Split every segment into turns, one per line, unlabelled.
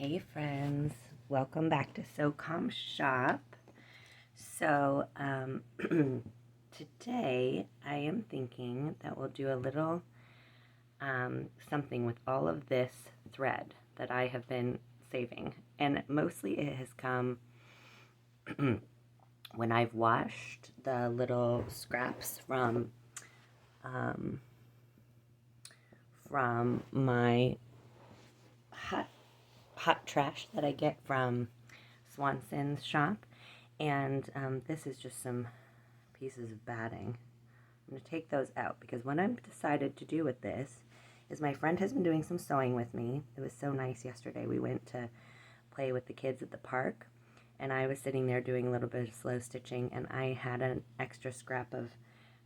Hey friends, welcome back to SoCom Shop. So today I am thinking that we'll do a little something with all of this thread that I have been saving. And mostly it has come when I've washed the little scraps um, from my hot trash that I get from Swanson's shop. And this is just some pieces of batting. I'm going to take those out because what I've decided to do with this is my friend has been doing some sewing with me. It was so nice yesterday. We went to play with the kids at the park, and I was sitting there doing a little bit of slow stitching, and I had an extra scrap of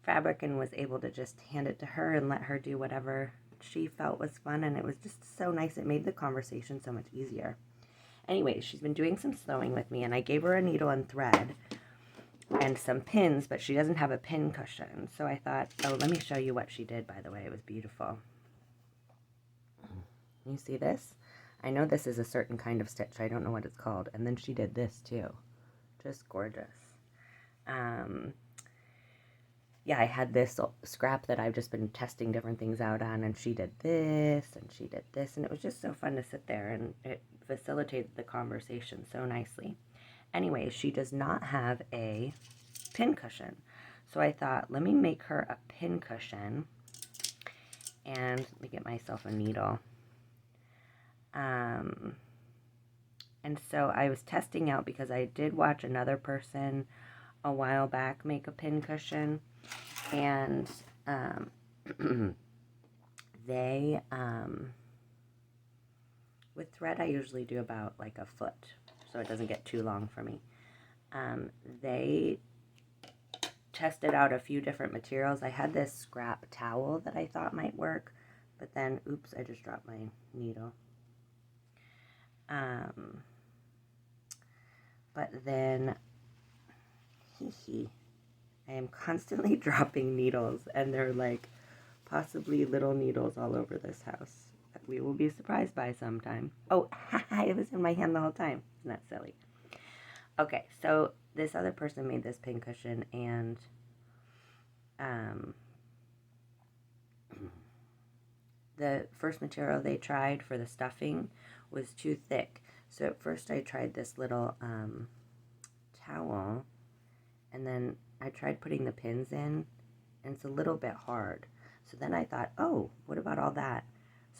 fabric and was able to just hand it to her and let her do whatever she felt was fun, and it was just so nice. It made the conversation so much easier. Anyway, she's been doing some sewing with me, and I gave her a needle and thread and some pins, but she doesn't have a pin cushion. So I thought, oh, let me show you what she did, by the way. It was beautiful. You see this? I know this is a certain kind of stitch. I don't know what it's called. And then she did this, too. Just gorgeous. Yeah, I had this scrap that I've just been testing different things out on, and she did this, and she did this, and it was just so fun to sit there, and it facilitated the conversation so nicely. Anyway, she does not have a pin cushion. So I thought, let me make her a pin cushion. And let me get myself a needle. And so I was testing out because I did watch another person a while back make a pin cushion. And they, with thread, I usually do about like a foot, so it doesn't get too long for me. They tested out a few different materials. I had this scrap towel that I thought might work, but then, oops, I just dropped my needle. But then, I am constantly dropping needles, and they're like possibly little needles all over this house that we will be surprised by sometime. Oh, it was in my hand the whole time. Isn't that silly? Okay, so this other person made this pin cushion, and the first material they tried for the stuffing was too thick. So at first I tried this little towel, and then I tried putting the pins in, and it's a little bit hard. So then I thought, oh, what about all that?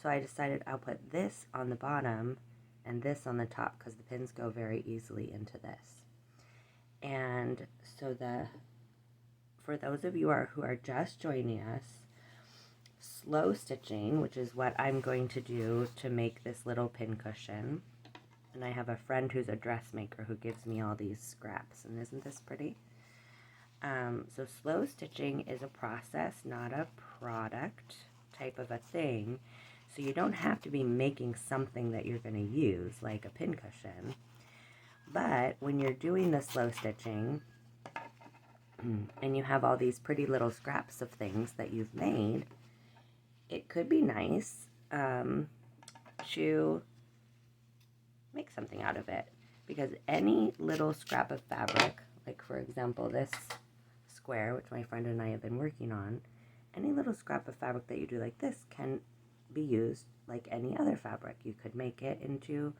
So I decided I'll put this on the bottom and this on the top because the pins go very easily into this. And so for those of you who are just joining us, slow stitching, which is what I'm going to do to make this little pin cushion. And I have a friend who's a dressmaker who gives me all these scraps. And isn't this pretty? So slow stitching is a process, not a product type of a thing. So you don't have to be making something that you're going to use, like a pin cushion. But when you're doing the slow stitching, and you have all these pretty little scraps of things that you've made, it could be nice to make something out of it. Because any little scrap of fabric, like for example this square, which my friend and I have been working on, any little scrap of fabric that you do like this can be used like any other fabric. You could make it into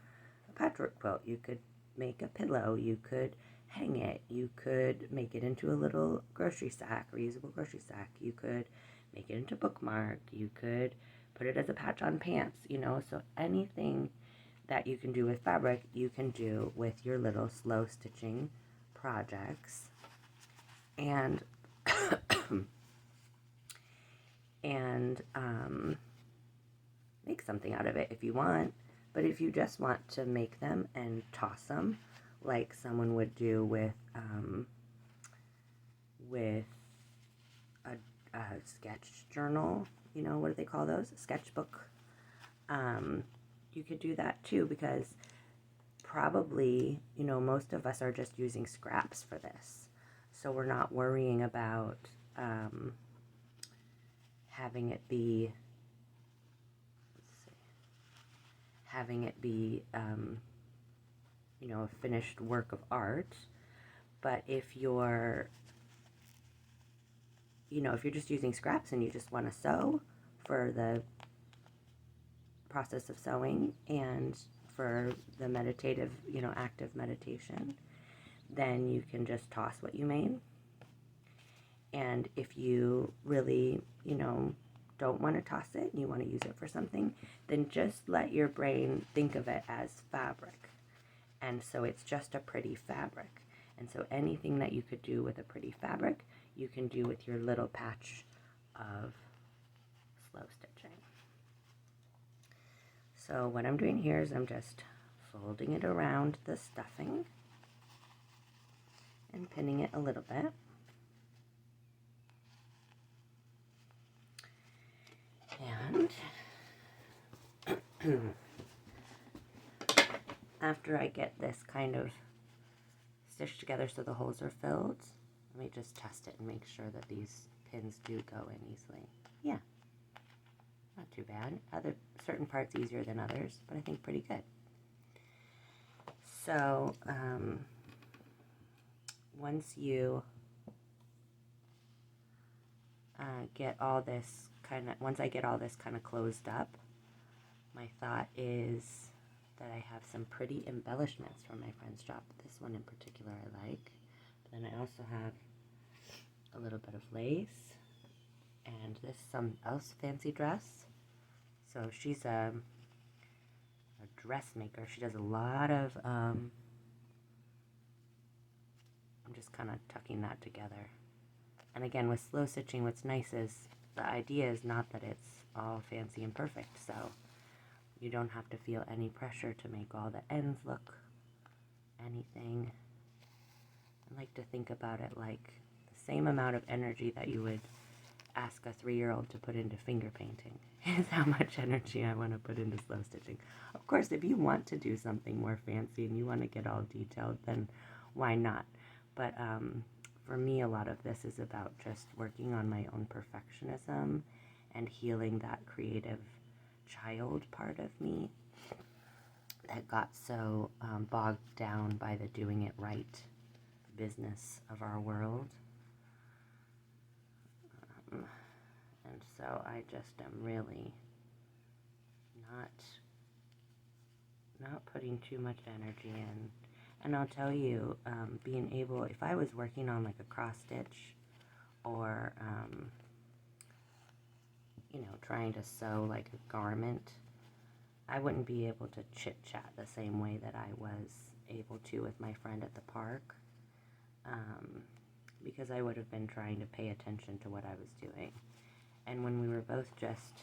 a patchwork quilt. You could make a pillow. You could hang it. You could make it into a little grocery sack, reusable grocery sack. You could make it into a bookmark. You could put it as a patch on pants, so anything that you can do with fabric, you can do with your little slow stitching projects. And make something out of it if you want. But if you just want to make them and toss them, like someone would do with a sketch journal, what do they call those? A sketchbook. You could do that too, because probably, most of us are just using scraps for this. So we're not worrying about having it be, having it be, you know, a finished work of art. But if you're, you know, if you're just using scraps and you just want to sew for the process of sewing and for the meditative, you know, active meditation, then you can just toss what you made. And if you really, you know, don't want to toss it and you want to use it for something, then just let your brain think of it as fabric. And so it's just a pretty fabric. And so anything that you could do with a pretty fabric, you can do with your little patch of slow stitching. So what I'm doing here is I'm just folding it around the stuffing and pinning it a little bit. And after I get this kind of stitched together so the holes are filled, let me just test it and make sure that these pins do go in easily. Yeah, not too bad. Certain parts easier than others, but I think pretty good. So once you once I get all this kind of closed up, my thought is that I have some pretty embellishments from my friend's shop. This one in particular I like. But then I also have a little bit of lace, and this some else fancy dress. So she's a dressmaker. She does a lot of, I'm just kind of tucking that together. And again, with slow stitching, what's nice is the idea is not that it's all fancy and perfect, so you don't have to feel any pressure to make all the ends look anything. I like to think about it like the same amount of energy that you would ask a 3-year-old to put into finger painting is how much energy I want to put into slow stitching. Of course, if you want to do something more fancy and you want to get all detailed, then why not? But for me, a lot of this is about just working on my own perfectionism and healing that creative child part of me that got so bogged down by the doing it right business of our world. And so I just am really not putting too much energy in. And I'll tell you, being able, if I was working on like a cross stitch or, you know, trying to sew like a garment, I wouldn't be able to chit-chat the same way that I was able to with my friend at the park, because I would have been trying to pay attention to what I was doing. And when we were both just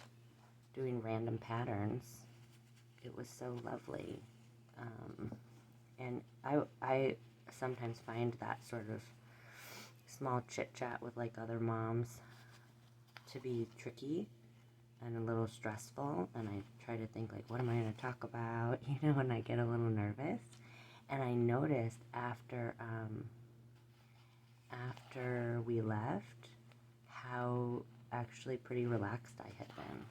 doing random patterns, it was so lovely. And I sometimes find that sort of small chit-chat with like other moms to be tricky and a little stressful, and I try to think like, what am I going to talk about, you know, when I get a little nervous. And I noticed after we left how actually pretty relaxed I had been.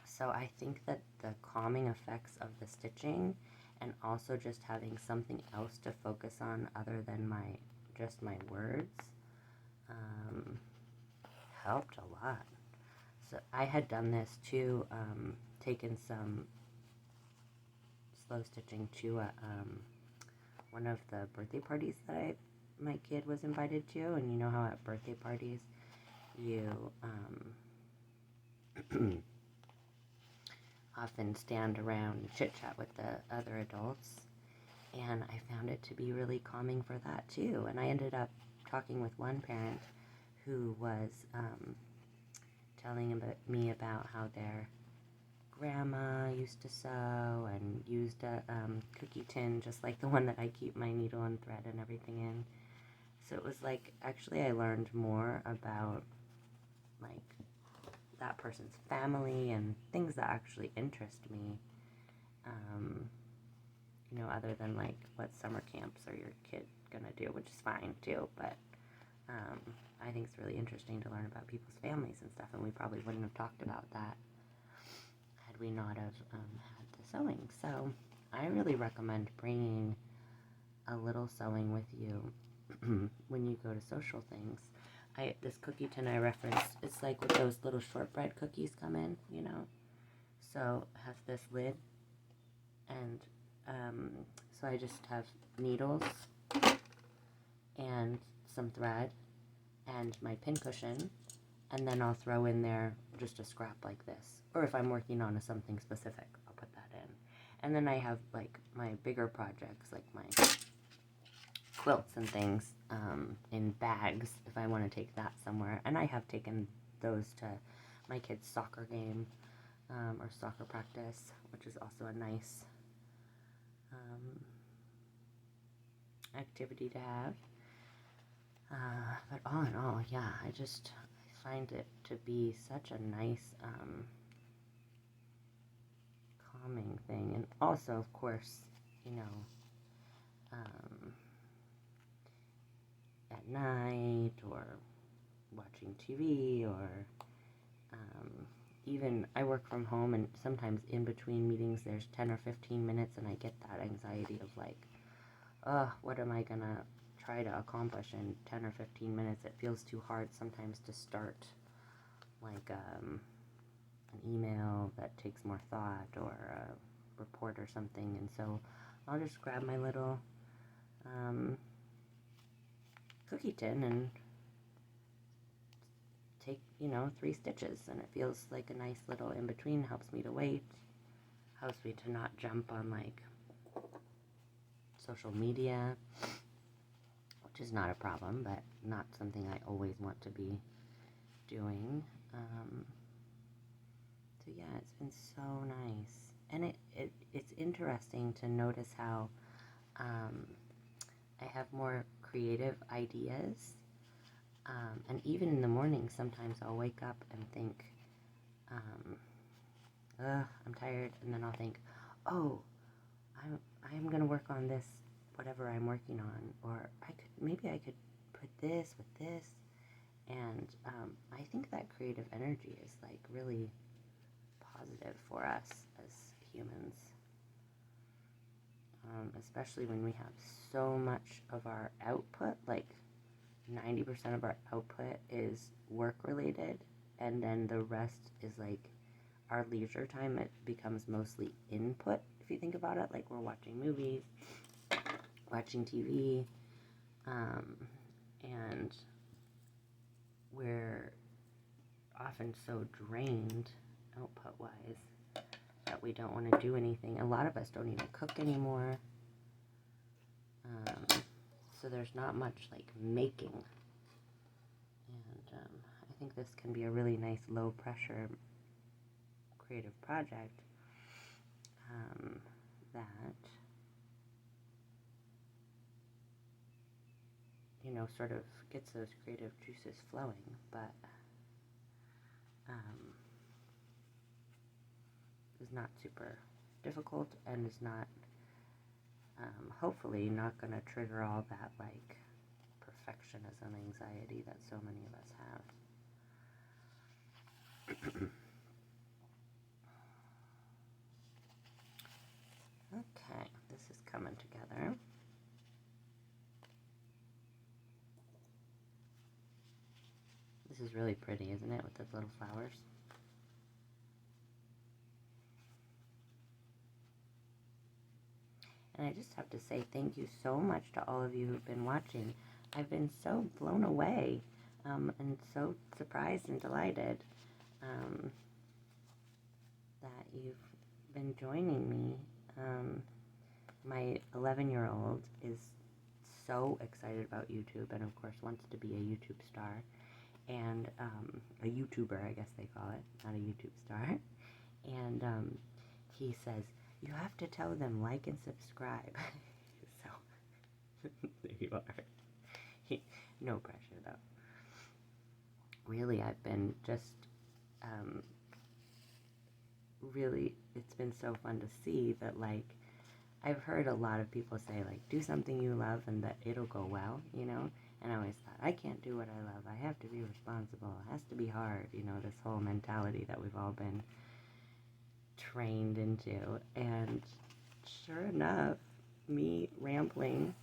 So I think that the calming effects of the stitching and also just having something else to focus on other than just my words helped a lot. So I had done this too, taken some slow stitching to one of the birthday parties that my kid was invited to, and you know how at birthday parties you often stand around and chit-chat with the other adults, and I found it to be really calming for that too. And I ended up talking with one parent who was telling me about how their grandma used to sew and used a cookie tin just like the one that I keep my needle and thread and everything in. So it was like, actually I learned more about like that person's family and things that actually interest me, you know, other than like what summer camps are your kid gonna do, which is fine too, but I think it's really interesting to learn about people's families and stuff, and we probably wouldn't have talked about that had we not have had the sewing. So I really recommend bringing a little sewing with you when you go to social things. This cookie tin I referenced, it's like what those little shortbread cookies come in, you know? So it has this lid, and so I just have needles and some thread and my pincushion, and then I'll throw in there just a scrap like this. Or if I'm working on something specific, I'll put that in. And then I have like my bigger projects, like my quilts and things in bags if I want to take that somewhere. And I have taken those to my kids' soccer game or soccer practice, which is also a nice activity to have. But all in all, yeah, I find it to be such a nice calming thing. And also, of course, you know, at night or watching TV or even I work from home, and sometimes in between meetings there's 10 or 15 minutes and I get that anxiety of like, what am I gonna try to accomplish in 10 or 15 minutes? It feels too hard sometimes to start like an email that takes more thought or a report or something, and so I'll just grab my little cookie tin and take, 3 stitches, and it feels like a nice little in-between. Helps me to wait, helps me to not jump on like social media, which is not a problem, but not something I always want to be doing. So yeah, it's been so nice, and it's interesting to notice how I have more creative ideas. And even in the morning, sometimes I'll wake up and think, I'm tired, and then I'll think, oh, I'm gonna work on this, whatever I'm working on, or maybe I could put this with this, and I think that creative energy is like really positive for us as humans, especially when we have so much of our output, like 90% of our output is work related, and then the rest is like our leisure time. It becomes mostly input, if you think about it, like we're watching movies, watching TV, and we're often so drained output wise that we don't want to do anything. A lot of us don't even cook anymore. So there's not much like making, and I think this can be a really nice low pressure creative project that sort of gets those creative juices flowing, but is not super difficult, and is not hopefully not going to trigger all that like perfectionism anxiety that so many of us have. Okay, this is coming together. This is really pretty, isn't it, with those little flowers? And I just have to say thank you so much to all of you who've been watching. I've been so blown away and so surprised and delighted that you've been joining me. My 11-year-old is so excited about YouTube, and of course wants to be a YouTube star, and a YouTuber, I guess they call it, not a YouTube star. And he says, you have to tell them like and subscribe. So there you are. No pressure though. Really, I've been just really, it's been so fun to see that, like, I've heard a lot of people say, like, do something you love and that it'll go well, And I always thought, I can't do what I love. I have to be responsible. It has to be hard. You know, this whole mentality that we've all been trained into. And sure enough, me rambling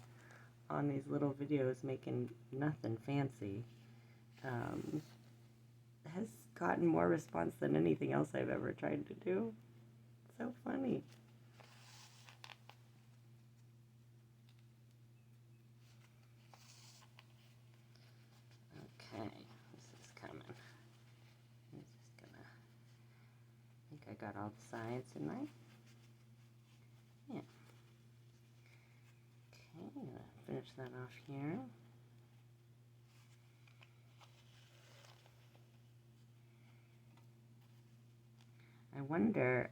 on these little videos making nothing fancy has gotten more response than anything else I've ever tried to do. So funny. Okay, this is coming. I'm just gonna, I think I got all the sides, didn't I? Yeah. Okay, I'm gonna finish that off here. I wonder,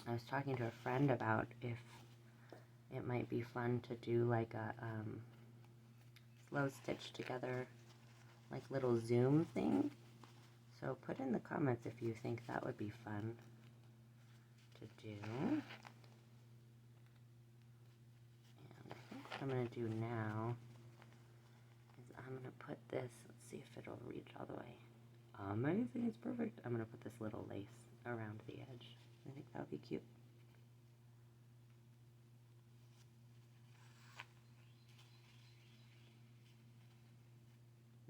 I was talking to a friend about if it might be fun to do like a slow stitch together, like little Zoom thing. So put in the comments if you think that would be fun to do. And I think what I'm going to do now is I'm going to put this, let's see if it'll reach all the way. Amazing, it's perfect. I'm going to put this little lace around the edge. I think that would be cute.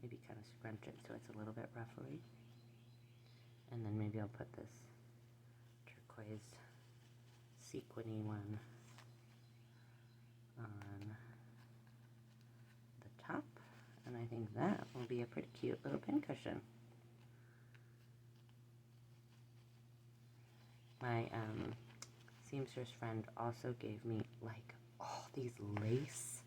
Maybe kind of scrunch it so it's a little bit ruffly. And then maybe I'll put this turquoise sequiny one on the top. And I think that will be a pretty cute little pincushion. My seamstress friend also gave me like all these lace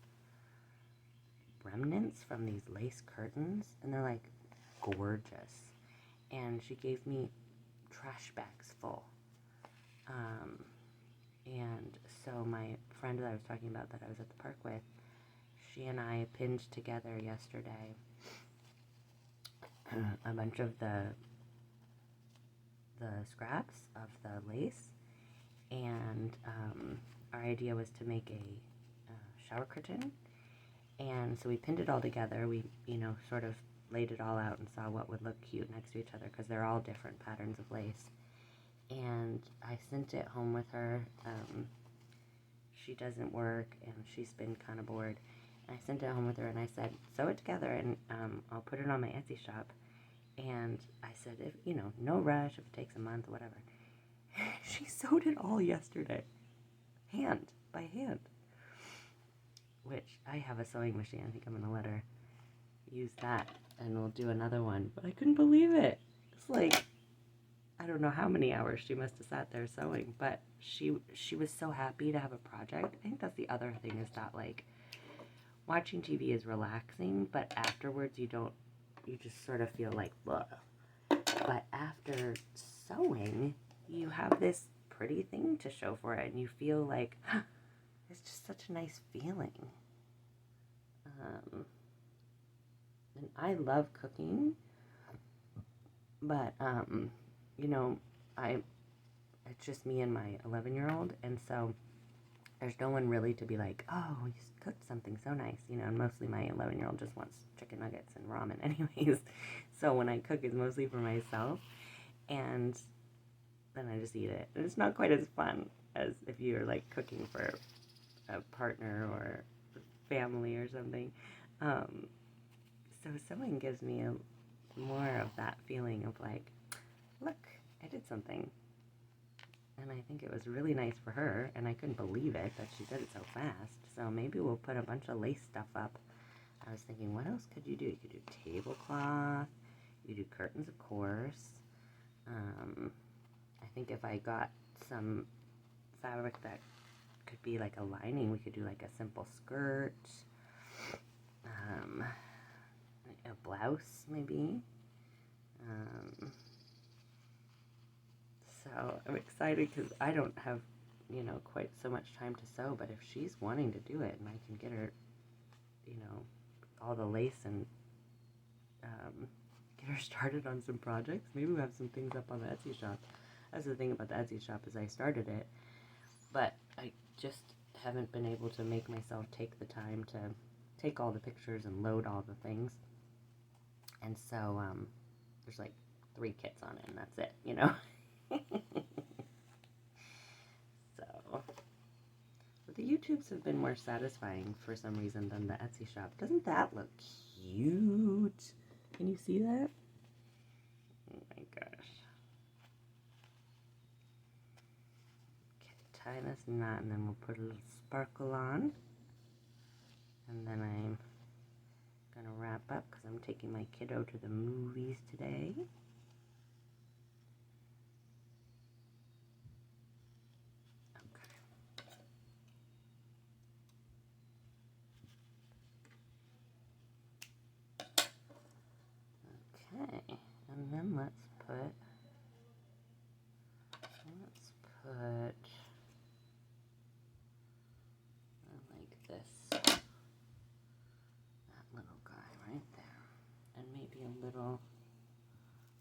remnants from these lace curtains, and they're like gorgeous. And she gave me trash bags full. And so my friend that I was talking about that I was at the park with, she and I pinned together yesterday a bunch of the scraps of the lace, and our idea was to make a shower curtain. And so we pinned it all together. We, you know, sort of laid it all out and saw what would look cute next to each other because they're all different patterns of lace. And I sent it home with her. She doesn't work and she's been kind of bored. And I sent it home with her and I said, sew it together and I'll put it on my Etsy shop. And I said, if you know, no rush, if it takes a month, whatever. She sewed it all yesterday. By hand. Which I have a sewing machine. I think I'm going to let her use that and we'll do another one. But I couldn't believe it. It's like, I don't know how many hours she must have sat there sewing, but she was so happy to have a project. I think that's the other thing is that like watching TV is relaxing, but afterwards you just sort of feel like, ugh. But after sewing, you have this pretty thing to show for it and you feel like, it's just such a nice feeling. And I love cooking, but, you know, it's just me and my 11-year-old, and so there's no one really to be like, oh, you cooked something so nice, you know, and mostly my 11-year-old just wants chicken nuggets and ramen anyways, so when I cook, it's mostly for myself, and then I just eat it, and it's not quite as fun as if you're, like, cooking for a partner or family or something. So sewing gives me more of that feeling of like, look, I did something. And I think it was really nice for her, and I couldn't believe it that she did it so fast. So maybe we'll put a bunch of lace stuff up. I was thinking, what else could you do? You could do tablecloth. You could do curtains, of course. I think if I got some fabric that could be like a lining, we could do like a simple skirt, a blouse maybe. So I'm excited because I don't have, you know, quite so much time to sew, but if she's wanting to do it and I can get her, you know, all the lace and get her started on some projects, maybe we'll have some things up on the Etsy shop. That's the thing about the Etsy shop is I started it, but I just haven't been able to make myself take the time to take all the pictures and load all the things. And so there's like 3 kits on it, and that's it, you know. So, but the YouTubes have been more satisfying for some reason than the Etsy shop. Doesn't that look cute? Can you see that? Oh my gosh. Okay, tie this knot, and then we'll put a little sparkle on. And then I'm gonna wrap up because I'm taking my kiddo to the movies today. Okay, and then let's put like this, that little guy right there, and maybe a little,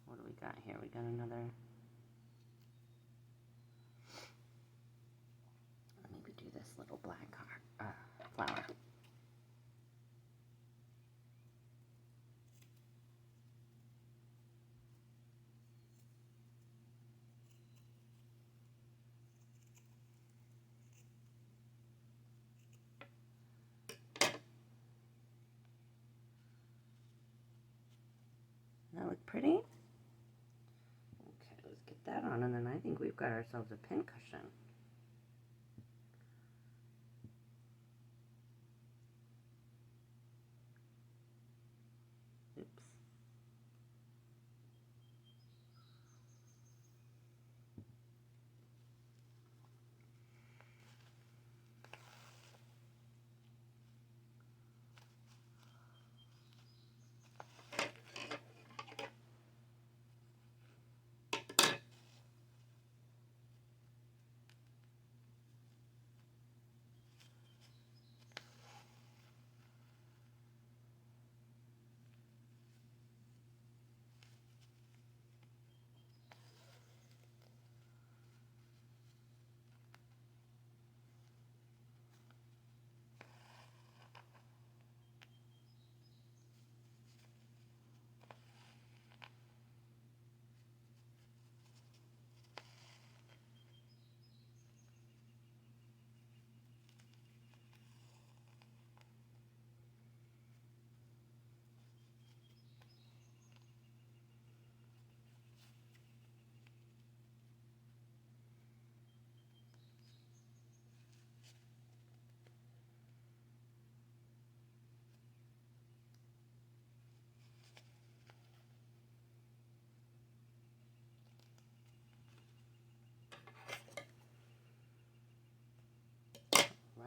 what do we got here? We got another, maybe do this little black heart, flower. That look pretty? Okay, let's get that on, and then I think we've got ourselves a pin cushion. Oops.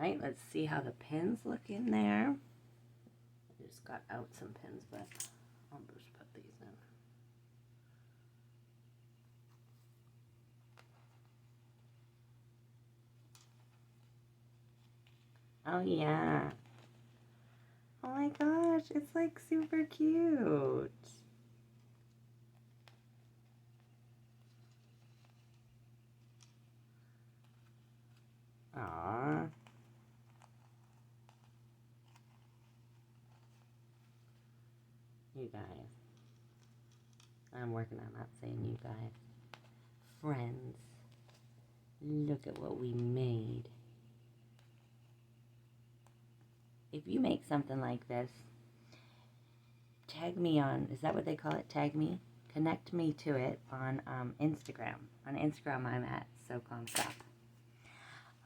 Right, let's see how the pins look in there. I just got out some pins, but I'll just put these in. Oh yeah. Oh my gosh, it's like super cute. Aww. You guys. I'm working on not saying you guys. Friends. Look at what we made. If you make something like this, tag me on, is that what they call it? Tag me? Connect me to it on Instagram. On Instagram, I'm at So Calm Shop.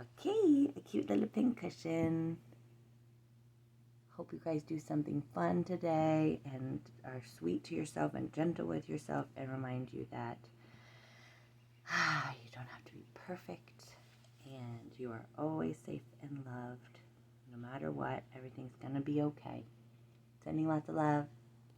Okay, a cute little pin cushion. Hope you guys do something fun today and are sweet to yourself and gentle with yourself, and remind you that you don't have to be perfect, and you are always safe and loved. No matter what, everything's gonna be okay. Sending lots of love.